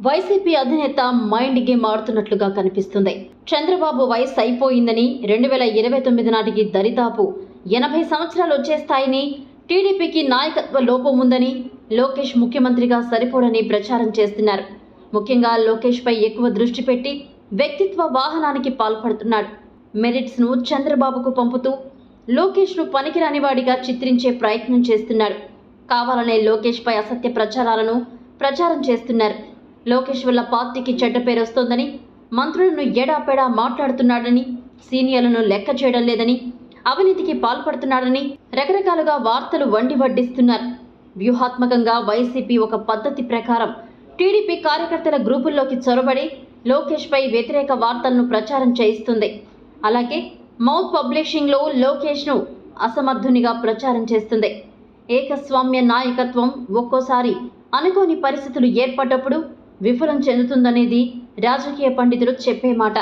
YCP అధినేత mind game ఆడుతున్నట్లుగా కనిపిస్తుంది. చంద్రబాబు వయసు అయిపోయిందని 2029 నాటికి దరిదాపు 80 సంవత్సరాలు వచ్చేస్తాయని, టీడీపీకి నాయకత్వ లోపం ఉందని, లోకేష్ ముఖ్యమంత్రిగా సరిపోడని ప్రచారం చేస్తున్నారు. ముఖ్యంగా లోకేష్ పై ఎక్కువ దృష్టి పెట్టి వ్యక్తిత్వ వాహనానికి పాల్పడుతున్నాడు. మెరిట్స్ ను చంద్రబాబుకు పంపుతూ లోకేష్ ను పనికిరాని వాడిగా చిత్రించే ప్రయత్నం చేస్తున్నాడు. కావాలనే లోకేష్ పై అసత్య ప్రచారం చేస్తున్నారు. లోకేష్ వల్ల పార్టీకి చెడ్డ పేరు వస్తోందని, మంత్రులను ఎడాపెడా మాట్లాడుతున్నాడని, సీనియర్లను లెక్క చేయడం లేదని, అవినీతికి పాల్పడుతున్నాడని రకరకాలుగా వార్తలు వడ్డిస్తున్నారు. వ్యూహాత్మకంగా వైసీపీ ఒక పద్ధతి ప్రకారం టీడీపీ కార్యకర్తల గ్రూపుల్లోకి చొరబడి లోకేష్ పై వ్యతిరేక వార్తలను ప్రచారం చేయిస్తుంది. అలాగే మౌత్ పబ్లిషింగ్లో లోకేష్ను అసమర్థునిగా ప్రచారం చేస్తుంది. ఏకస్వామ్య నాయకత్వం ఒక్కోసారి అనుకోని పరిస్థితులు ఏర్పడ్డప్పుడు విఫలం చెందుతుందనేది రాజకీయ పండితులు చెప్పే మాట.